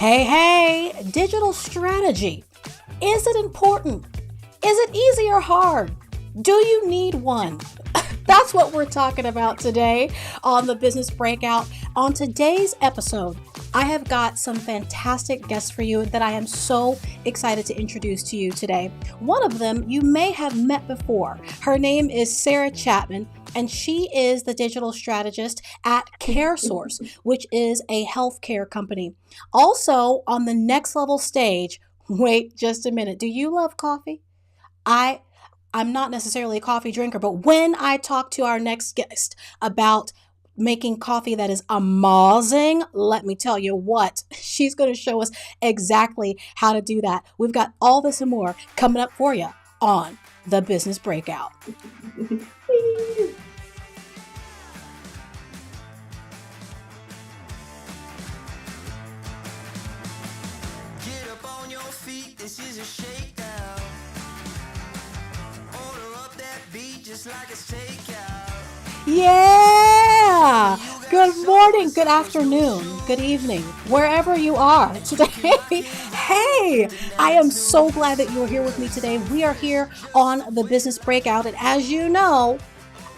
Hey, digital strategy. Is it important? Is it easy or hard? Do you need one? That's what we're talking about today on the Business Breakout. On today's episode, I have got some fantastic guests for you that I am so excited to introduce to you today. One of them you may have met before. Her name is Sarah Chapman, and she is the digital strategist at CareSource, which is a healthcare company. Also, on the next level stage, wait just a minute. Do you love coffee? I'm not necessarily a coffee drinker, but when I talk to our next guest about making coffee that is amazing, let me tell you what, she's going to show us exactly how to do that. We've got all this and more coming up for you on the Business Breakout. Get up on your feet, this is a shakedown. Order up that beat just like it's takeout. Yeah! Good morning, good afternoon, good evening, wherever you are today. Hey, I am so glad that you're here with me today. We are here on the Business Breakout, and as you know,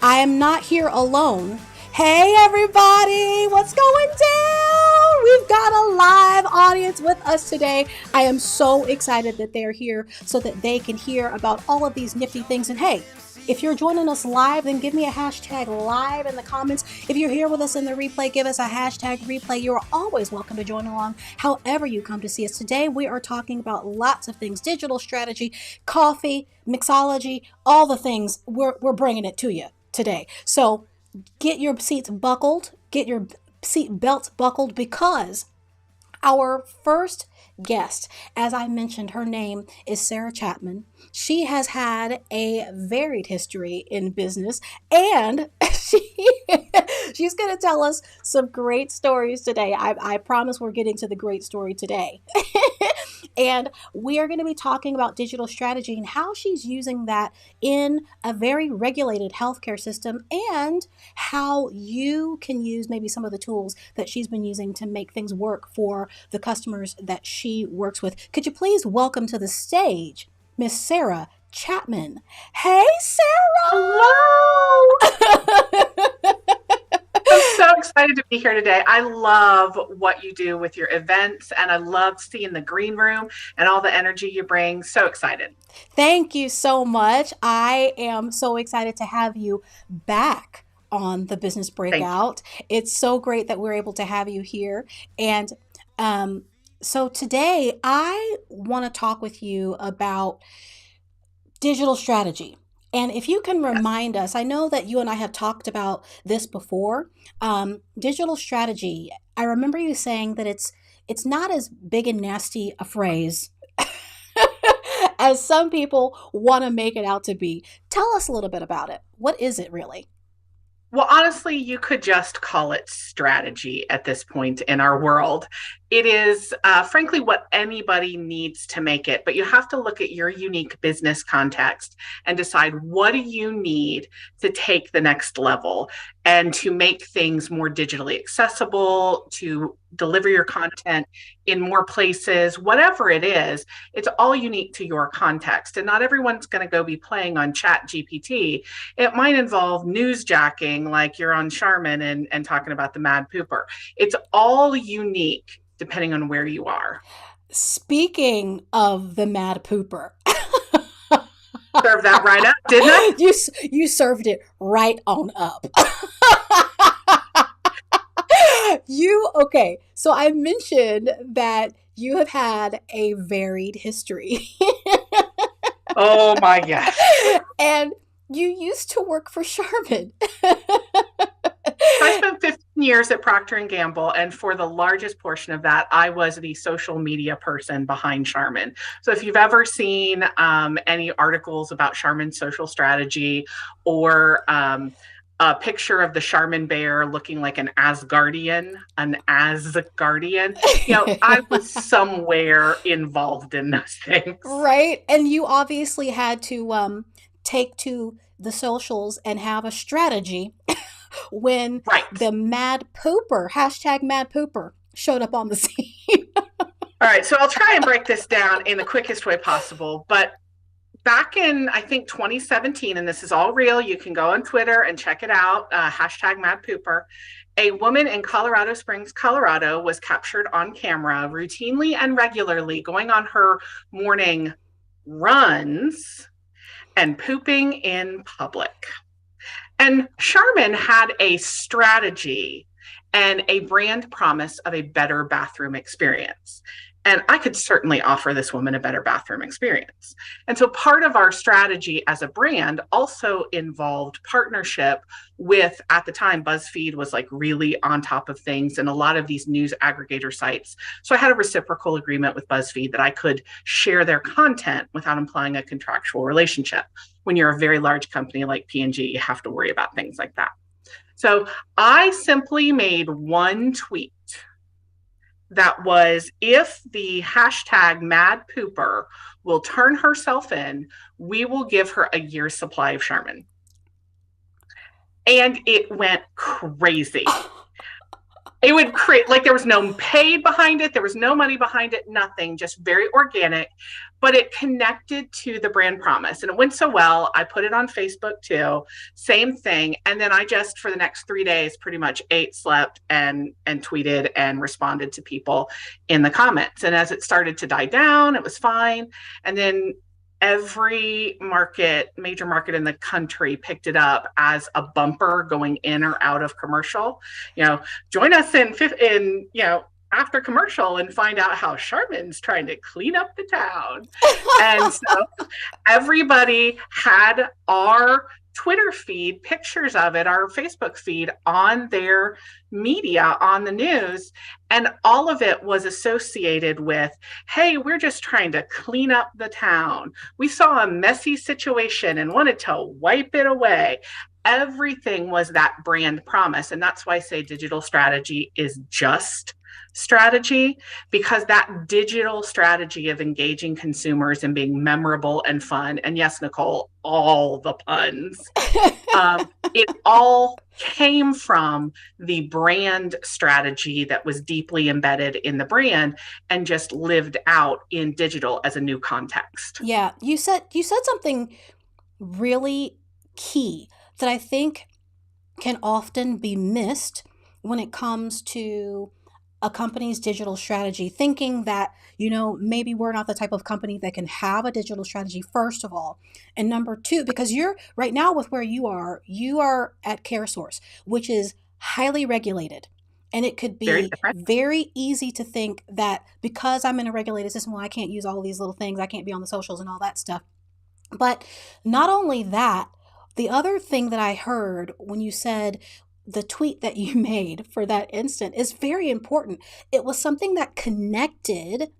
I am not here alone. Hey, everybody, what's going down? We've got a live audience with us today. I am so excited that they're here so that they can hear about all of these nifty things. And hey, if you're joining us live, then give me a hashtag live in the comments. If you're here with us in the replay, give us a hashtag replay. You're always welcome to join along however you come to see us. Today, we are talking about lots of things, digital strategy, coffee, mixology, all the things. We're bringing it to you today. So get your seats buckled, get your seat belts buckled, because our first guest, as I mentioned, her name is Sarah Chapman. She has had a varied history in business, and she's going to tell us some great stories today. I promise we're getting to the great story today. And we are going to be talking about digital strategy and how she's using that in a very regulated healthcare system, and how you can use maybe some of the tools that she's been using to make things work for the customers that she works with. Could you please welcome to the stage Miss Sarah Chapman? Hey, Sarah! Hello! I'm so excited to be here today. I love what you do with your events, and I love seeing the green room and all the energy you bring. So excited. Thank you so much. I am so excited to have you back on the Business Breakout. It's so great that we're able to have you here. And so today I want to talk with you about digital strategy. And if you can remind us, I know that you and I have talked about this before, digital strategy. I remember you saying that it's not as big and nasty a phrase as some people want to make it out to be. Tell us a little bit about it. What is it really? Well, honestly, you could just call it strategy at this point in our world. It is, frankly, what anybody needs to make it, but you have to look at your unique business context and decide, what do you need to take the next level and to make things more digitally accessible, to deliver your content in more places, whatever it is. It's all unique to your context. And not everyone's going to go be playing on Chat GPT. It might involve newsjacking, like you're on Charmin and talking about the Mad Pooper. It's all unique depending on where you are. Speaking of the Mad Pooper. Served that right up, didn't I? You served it right on up. Okay, so I mentioned that you have had a varied history. Oh my gosh. And you used to work for Charmin. I spent 15 years at Procter & Gamble, and for the largest portion of that, I was the social media person behind Charmin. So if you've ever seen any articles about Charmin's social strategy, or a picture of the Charmin bear looking like an Asgardian, I was somewhere involved in those things. Right. And you obviously had to take to the socials and have a strategy when the Mad Pooper, hashtag Mad Pooper, showed up on the scene. All right, so I'll try and break this down in the quickest way possible. But back in, I think, 2017, and this is all real, you can go on Twitter and check it out, hashtag Mad Pooper. A woman in Colorado Springs, Colorado, was captured on camera routinely and regularly going on her morning runs and pooping in public. And Charmin had a strategy and a brand promise of a better bathroom experience. And I could certainly offer this woman a better bathroom experience. And so part of our strategy as a brand also involved partnership with, at the time, BuzzFeed was like really on top of things and a lot of these news aggregator sites. So I had a reciprocal agreement with BuzzFeed that I could share their content without implying a contractual relationship. When you're a very large company like P&G, you have to worry about things like that. So I simply made one tweet that was, if the hashtag Mad Pooper will turn herself in, we will give her a year's supply of Charmin. And it went crazy. It would create, like, there was no paid behind it, there was no money behind it, nothing, just very organic. But it connected to the brand promise. And it went so well, I put it on Facebook too, same thing. And then I just, for the next 3 days, pretty much ate, slept, and tweeted and responded to people in the comments. And as it started to die down, it was fine. And then every major market in the country picked it up as a bumper going in or out of commercial. Join us in after commercial and find out how Charmin's trying to clean up the town. And so everybody had our Twitter feed, pictures of it, our Facebook feed on their media, on the news. And all of it was associated with, hey, we're just trying to clean up the town. We saw a messy situation and wanted to wipe it away. Everything was that brand promise. And that's why I say digital strategy is just strategy, because that digital strategy of engaging consumers and being memorable and fun, and yes, Nicole, all the puns, it all came from the brand strategy that was deeply embedded in the brand and just lived out in digital as a new context. Yeah, you said something really key that I think can often be missed when it comes to a company's digital strategy, thinking that, maybe we're not the type of company that can have a digital strategy, first of all. And number two, because you're right now with where you are at CareSource, which is highly regulated. And it could be very easy to think that because I'm in a regulated system, well, I can't use all these little things. I can't be on the socials and all that stuff. But not only that, the other thing that I heard when you said the tweet that you made for that instant is very important. It was something that connected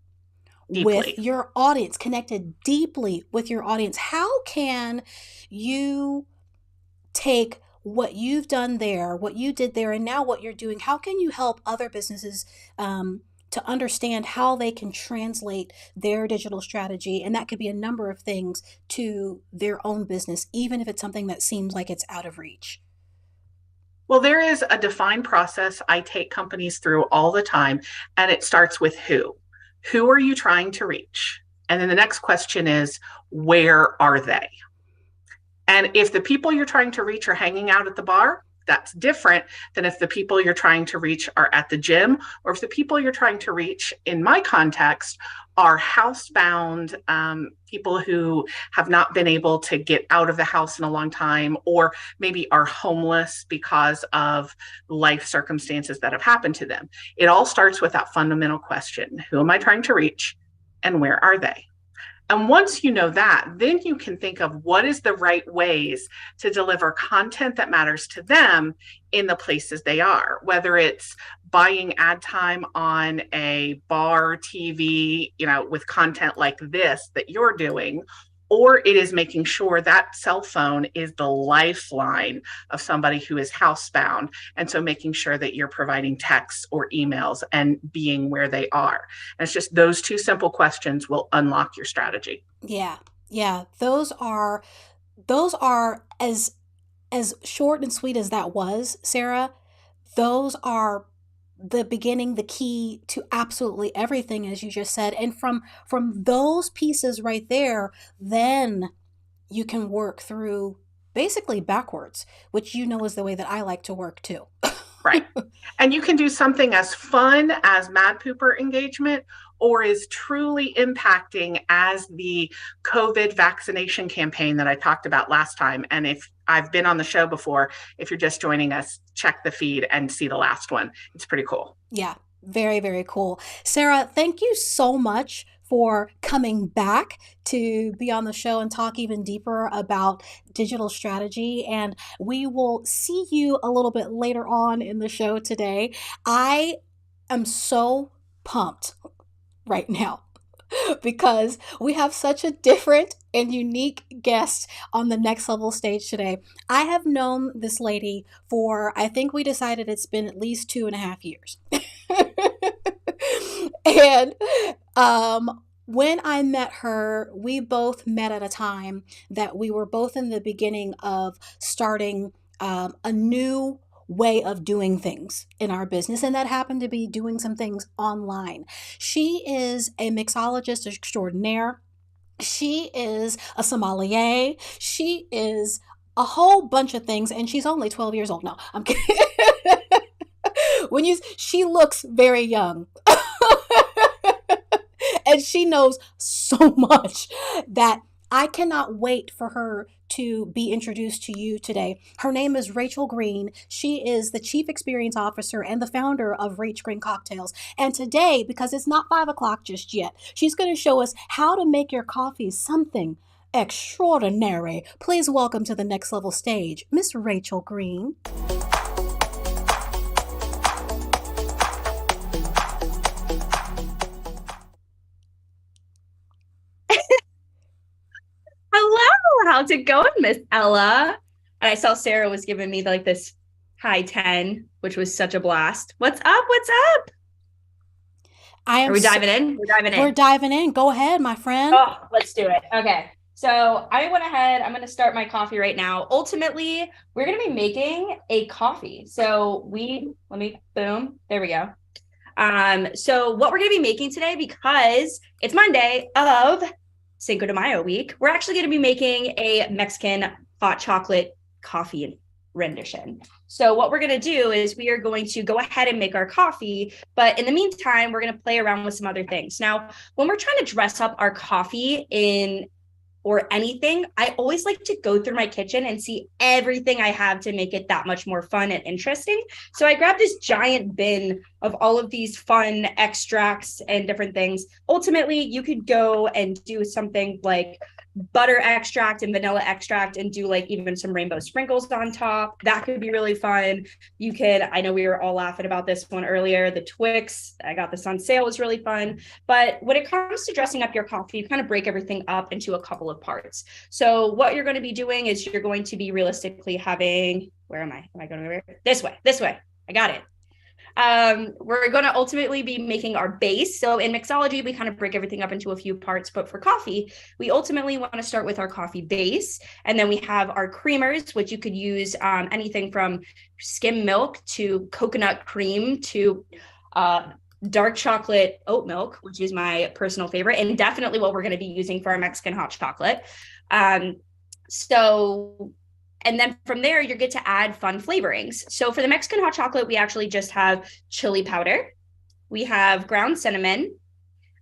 deeply with your audience, connected deeply with your audience. How can you take what you've done there, what you did there, and now what you're doing? How can you help other businesses to understand how they can translate their digital strategy? And that could be a number of things to their own business, even if it's something that seems like it's out of reach. Well, there is a defined process I take companies through all the time, and it starts with who. Who are you trying to reach? And then the next question is, where are they? And if the people you're trying to reach are hanging out at the bar, that's different than if the people you're trying to reach are at the gym, or if the people you're trying to reach, in my context, are housebound people who have not been able to get out of the house in a long time, or maybe are homeless because of life circumstances that have happened to them. It all starts with that fundamental question: who am I trying to reach, and where are they? And once you know that, then you can think of what is the right ways to deliver content that matters to them in the places they are, whether it's buying ad time on a bar TV, with content like this that you're doing, or it is making sure that cell phone is the lifeline of somebody who is housebound. And so making sure that you're providing texts or emails and being where they are. And it's just those two simple questions will unlock your strategy. Yeah. Yeah. Those are as short and sweet as that was, Sarah. Those are the beginning, the key to absolutely everything, as you just said. And from those pieces right there, then you can work through basically backwards, which you know is the way that I like to work too. Right. And you can do something as fun as Mad Pooper engagement or is truly impacting as the COVID vaccination campaign that I talked about last time. And if I've been on the show before, if you're just joining us, check the feed and see the last one. It's pretty cool. Yeah, very, very cool. Sarah, thank you so much for coming back to be on the show and talk even deeper about digital strategy. And we will see you a little bit later on in the show today. I am so pumped right now because we have such a different and unique guest on the next level stage today. I have known this lady for, I think we decided it's been at least 2.5 years. And when I met her, we both met at a time that we were both in the beginning of starting a new way of doing things in our business, and that happened to be doing some things online. She is a mixologist extraordinaire. She is a sommelier. She is a whole bunch of things, and she's only 12 years old. No, I'm kidding. She looks very young. And she knows so much that I cannot wait for her to be introduced to you today. Her name is Rachael Green. She is the Chief Experience Officer and the founder of Rach Green Cocktails. And today, because it's not 5 o'clock just yet, she's going to show us how to make your coffee something extraordinary. Please welcome to the next level stage, Miss Rachael Green. Hello, how's it going, Miss Ella? And I saw Sarah was giving me like this high 10, which was such a blast. What's up? What's up? Are we diving in? We're diving in. We're diving in. Go ahead, my friend. Oh, let's do it. Okay. So I went ahead. I'm going to start my coffee right now. Ultimately, we're going to be making a coffee. So boom. There we go. So what we're going to be making today, because it's Monday of Cinco de Mayo week, we're actually going to be making a Mexican hot chocolate coffee rendition. So what we're going to do is we are going to go ahead and make our coffee, but in the meantime, we're going to play around with some other things. Now, when we're trying to dress up our coffee or anything, I always like to go through my kitchen and see everything I have to make it that much more fun and interesting. So I grabbed this giant bin of all of these fun extracts and different things. Ultimately, you could go and do something like butter extract and vanilla extract and do like even some rainbow sprinkles on top. That could be really fun. You could, I know we were all laughing about this one earlier, the Twix, I got this on sale, was really fun. But when it comes to dressing up your coffee, you kind of break everything up into a couple of parts. So what you're going to be doing is you're going to be realistically having, where am I? Am I going over here? This way. I got it. We're going to ultimately be making our base. So in mixology, we kind of break everything up into a few parts, but for coffee, we ultimately want to start with our coffee base. And then we have our creamers, which you could use anything from skim milk to coconut cream to dark chocolate oat milk, which is my personal favorite, and definitely what we're going to be using for our Mexican hot chocolate. And then from there, you get to add fun flavorings. So for the Mexican hot chocolate, we actually just have chili powder. We have ground cinnamon.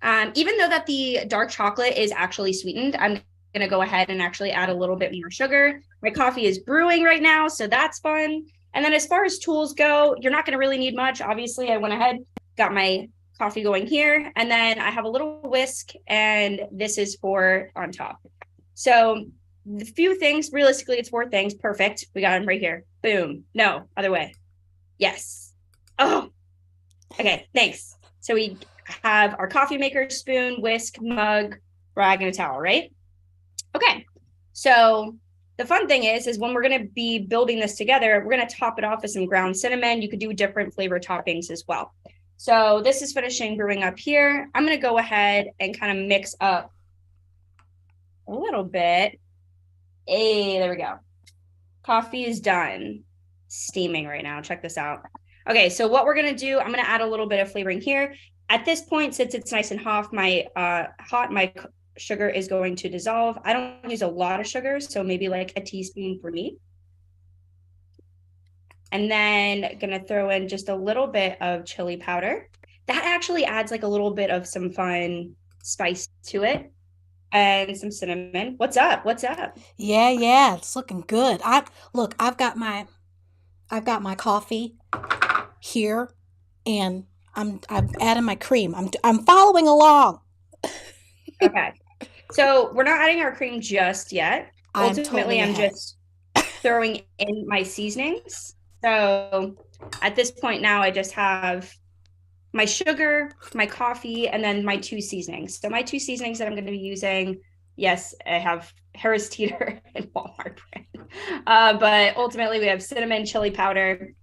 Even though that the dark chocolate is actually sweetened, I'm going to go ahead and actually add a little bit more sugar. My coffee is brewing right now, so that's fun. And then as far as tools go, you're not going to really need much. Obviously, I went ahead, got my coffee going here, and then I have a little whisk, and this is for on top. So the few things, realistically, it's 4 things. Perfect. We got them right here. Boom. No, other way. Yes. Oh, okay. Thanks. So we have our coffee maker, spoon, whisk, mug, rag, and a towel, right? Okay. So the fun thing is when we're going to be building this together, we're going to top it off with some ground cinnamon. You could do different flavor toppings as well. So this is finishing brewing up here. I'm going to go ahead and kind of mix up a little bit. Hey, there we go. Coffee is done. Steaming right now. Check this out. Okay, so what we're gonna do, I'm gonna add a little bit of flavoring here. At this point, since it's nice and hot, my sugar is going to dissolve. I don't use a lot of sugar, so maybe like a teaspoon for me. And then gonna throw in just a little bit of chili powder. That actually adds like a little bit of some fun spice to it. And some cinnamon. What's up? What's up? Yeah, it's looking good. I've got my coffee here, and I'm adding my cream. I'm following along. Okay. So we're not adding our cream just yet. I'm Ultimately, totally I'm ahead. just throwing in my seasonings. So at this point now, I just have my sugar, my coffee, and then my 2 seasonings. So my 2 seasonings that I'm going to be using, yes, I have Harris Teeter and Walmart brand. But ultimately, we have cinnamon, chili powder,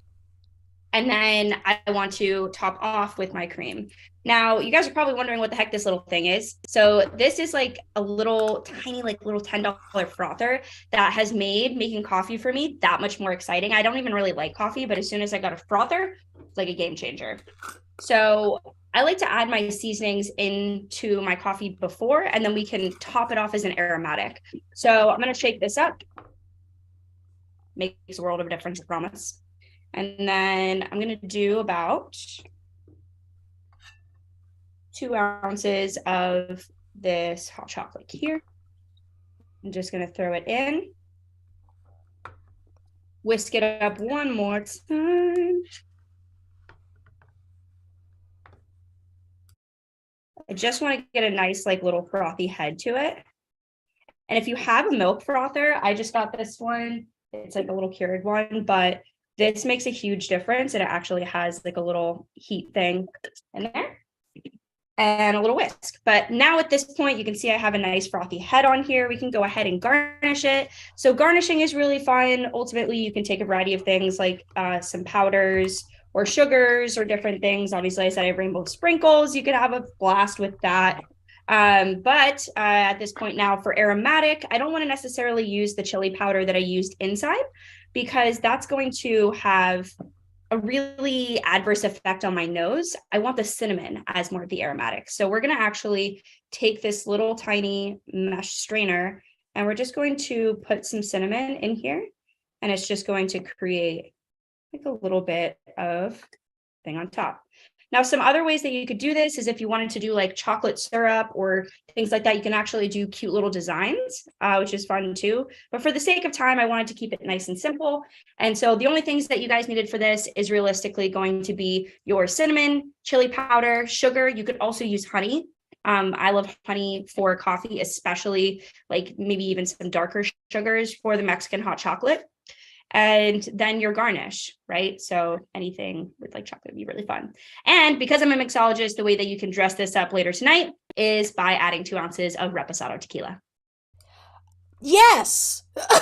and then I want to top off with my cream. Now, you guys are probably wondering what the heck this little thing is. So this is like a little tiny, like little $10 frother that has made making coffee for me that much more exciting. I don't even really like coffee, but as soon as I got a frother, it's like a game changer. So I like to add my seasonings into my coffee before, and then we can top it off as an aromatic. So I'm going to shake this up. Makes a world of difference, I promise. And then I'm going to do about 2 ounces of this hot chocolate here. I'm just going to throw it in. Whisk it up one more time. I just want to get a nice like little frothy head to it. And if you have a milk frother, I just got this one. It's like a little Keurig one, but this makes a huge difference. And it actually has like a little heat thing in there and a little whisk. But now at this point, you can see I have a nice frothy head on here. We can go ahead and garnish it. So garnishing is really fun. Ultimately, you can take a variety of things like some powders or sugars or different things. Obviously, I said I have rainbow sprinkles. You could have a blast with that. But at this point now for aromatic, I don't want to necessarily use the chili powder that I used inside because that's going to have a really adverse effect on my nose. I want the cinnamon as more of the aromatic. So we're going to actually take this little tiny mesh strainer and we're just going to put some cinnamon in here. And it's just going to create like a little bit of thing on top. Now, some other ways that you could do this is if you wanted to do like chocolate syrup or things like that, you can actually do cute little designs, which is fun too. But for the sake of time, I wanted to keep it nice and simple. And so the only things that you guys needed for this is realistically going to be your cinnamon, chili powder, sugar. You could also use honey. I love honey for coffee, especially like maybe even some darker sugars for the Mexican hot chocolate. And then your garnish, right? So anything with like chocolate would be really fun. And because I'm a mixologist, the way that you can dress this up later tonight is by adding 2 ounces of reposado tequila. Yes. I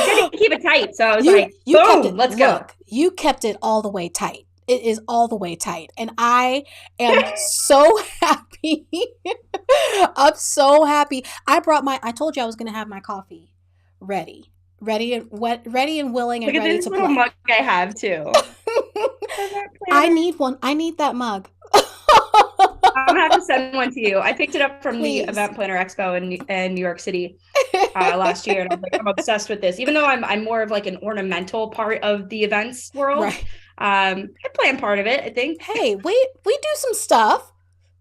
didn't keep it tight, so I was like, boom, let's go. You kept it all the way tight. It is all the way tight. And I am so happy. I'm so happy. I told you I was going to have my coffee ready and willing and Look at ready this to little play. mug I have too. I need one. I need that mug. I'm gonna have to send one to you. I picked it up from Please. the Event Planner Expo in New York City last year, and I was like, I'm obsessed with this. Even though I'm more of like an ornamental part of the events world, Right. I plan part of it. I think. Hey, we do some stuff.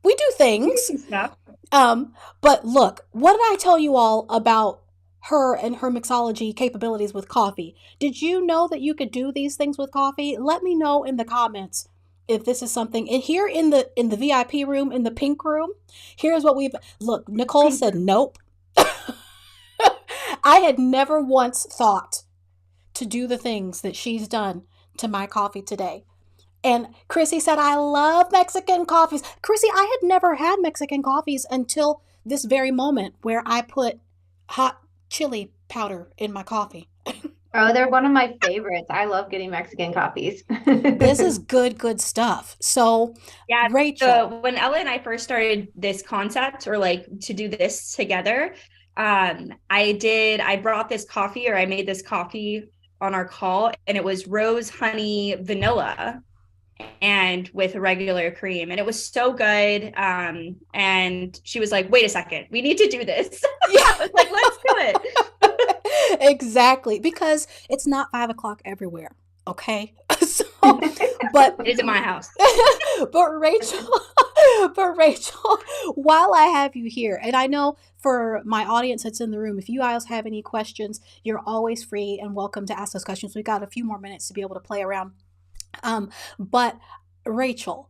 We do things. Some stuff. But look, what did I tell you all about her and her mixology capabilities with coffee? Did you know that you could do these things with coffee? Let me know in the comments if this is something. And here in the VIP room, in the pink room, here's what look, Nicole said nope. I had never once thought to do the things that she's done to my coffee today. And Chrissy said, I love Mexican coffees. Chrissy, I had never had Mexican coffees until this very moment where I put hot chili powder in my coffee. Oh, they're one of my favorites. I love getting Mexican coffees. This is good stuff. So, yeah, Rachel. So when Ella and I first started this concept or like to do this together, I brought this coffee or I made this coffee on our call, and it was rose, honey, vanilla, and with regular cream, and it was so good. And she was like, wait a second, we need to do this. I was like, let's do it. Exactly, because it's not 5 o'clock everywhere. Okay. So, but It is in my house. but Rachel, while I have you here, and I know for my audience that's in the room, if you guys have any questions, you're always free and welcome to ask those questions. We got a few more minutes to be able to play around. But Rachel,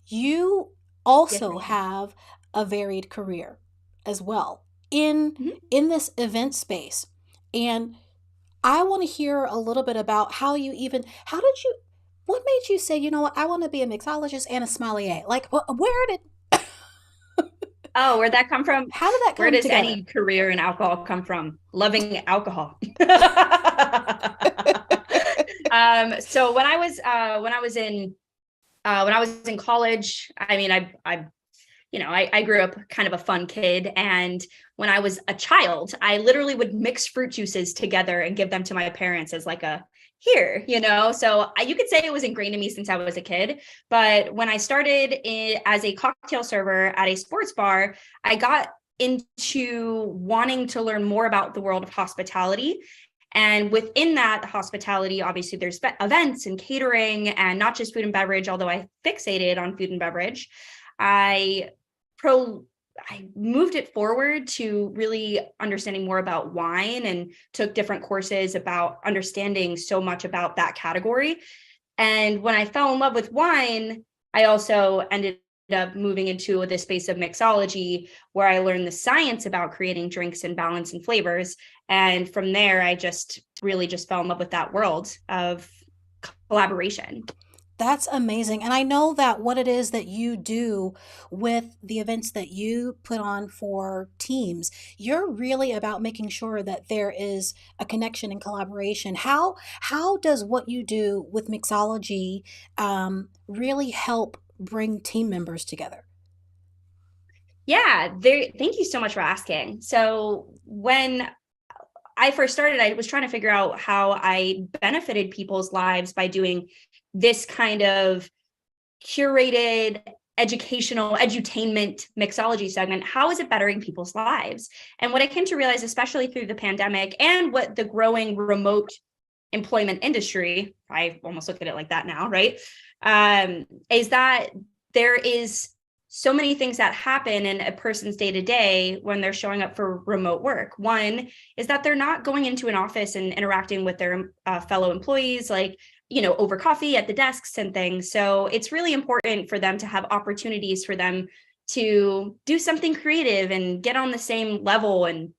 you also Yes, have a varied career as well in in this event space. And I want to hear a little bit about what made you say, you know what, I want to be a mixologist and a sommelier? Like, Oh, where'd that come from? how did that come Where does together? any career in alcohol come from? Loving alcohol. So when I was in college, I mean, I grew up kind of a fun kid. And when I was a child, I literally would mix fruit juices together and give them to my parents as like here. So you could say it was ingrained in me since I was a kid. But when I started as a cocktail server at a sports bar, I got into wanting to learn more about the world of hospitality. And within that hospitality, obviously there's events and catering and not just food and beverage, although I fixated on food and beverage. I moved it forward to really understanding more about wine and took different courses about understanding so much about that category. And when I fell in love with wine, I also ended up moving into the space of mixology, where I learned the science about creating drinks and balance and flavors. And from there, I just really just fell in love with that world of collaboration. That's amazing. And I know that what it is that you do with the events that you put on for teams, you're really about making sure that there is a connection and collaboration. How does what you do with mixology really help bring team members together? Yeah, thank you so much for asking. So when I first started, I was trying to figure out how I benefited people's lives by doing this kind of curated educational edutainment mixology segment. How is it bettering people's lives? And what I came to realize, especially through the pandemic and what the growing remote employment industry, I almost look at it like that now, right? Is that there is so many things that happen in a person's day to day when they're showing up for remote work. One is that they're not going into an office and interacting with their fellow employees, like, over coffee at the desks and things. So it's really important for them to have opportunities for them to do something creative and get on the same level and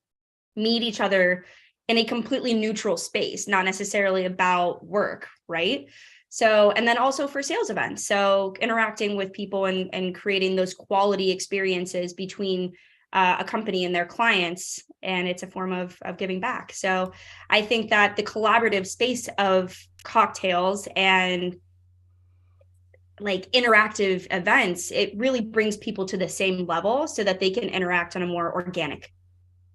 meet each other in a completely neutral space, not necessarily about work, right? So, and then also for sales events. So interacting with people and creating those quality experiences between a company and their clients. And it's a form of giving back. So I think that the collaborative space of cocktails and like interactive events, it really brings people to the same level so that they can interact on a more organic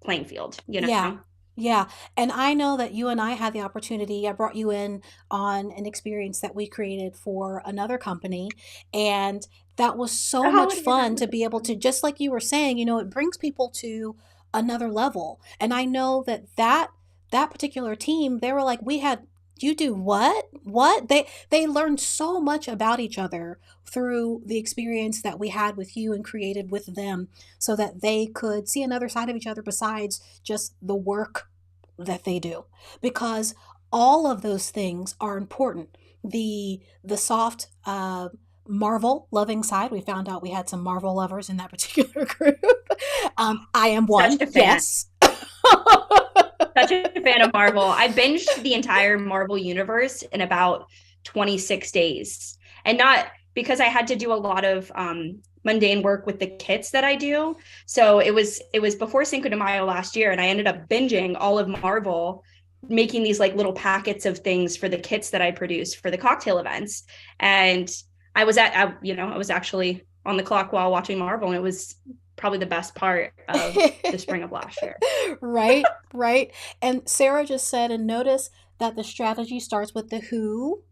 playing field, Yeah. Yeah. And I know that you and I had the opportunity. I brought you in on an experience that we created for another company. And that was so Oh, much yeah, that fun was to be able to, just like you were saying, it brings people to another level. And I know that particular team, they were like, you do what? What? They learned so much about each other through the experience that we had with you and created with them so that they could see another side of each other besides just the work that they do. Because all of those things are important. The soft Marvel loving side, we found out we had some Marvel lovers in that particular group. I am one. such a fan. Yes. Such a fan of Marvel. I binged the entire Marvel universe in about 26 days. And not because I had to do a lot of mundane work with the kits that I do. So it was before Cinco de Mayo last year, and I ended up binging all of Marvel, making these like little packets of things for the kits that I produced for the cocktail events. And I was actually on the clock while watching Marvel, and it was probably the best part of the spring of last year. Right, right. And Sarah just said, and notice that the strategy starts with the who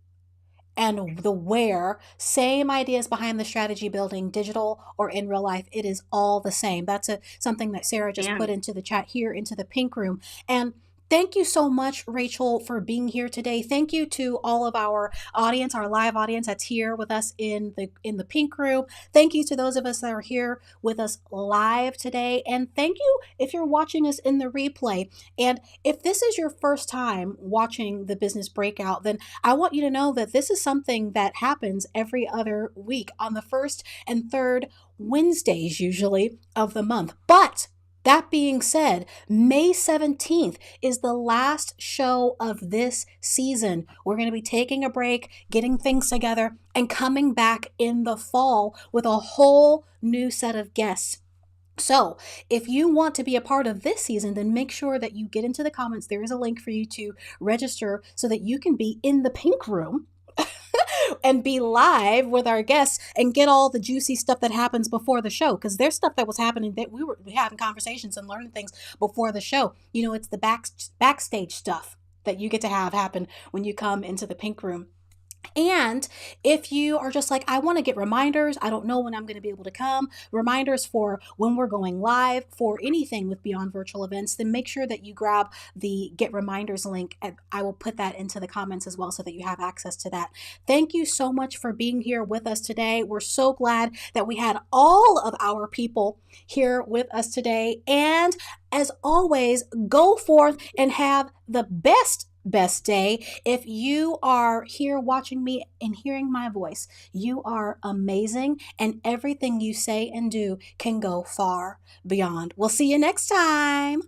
and the where. Same ideas behind the strategy building, digital or in real life. It is all the same. That's something that Sarah just put into the chat here, into the pink room. And thank you so much, Rachel, for being here today. Thank you to all of our audience, our live audience that's here with us in the pink room. Thank you to those of us that are here with us live today. And thank you if you're watching us in the replay. And if this is your first time watching the Business Breakout, then I want you to know that this is something that happens every other week on the first and third Wednesdays, usually, of the month. But that being said, May 17th is the last show of this season. We're going to be taking a break, getting things together, and coming back in the fall with a whole new set of guests. So if you want to be a part of this season, then make sure that you get into the comments. There is a link for you to register so that you can be in the pink room and be live with our guests and get all the juicy stuff that happens before the show. Because there's stuff that was happening that we were having conversations and learning things before the show. You know, it's the backstage stuff that you get to have happen when you come into the pink room. And if you are just like, I want to get reminders, I don't know when I'm going to be able to come, reminders for when we're going live for anything with Beyond Virtual Events, then make sure that you grab the Get Reminders link, and I will put that into the comments as well so that you have access to that. Thank you so much for being here with us today. We're so glad that we had all of our people here with us today. And as always, go forth and have the best day. If you are here watching me and hearing my voice, you are amazing, and everything you say and do can go far beyond. We'll see you next time.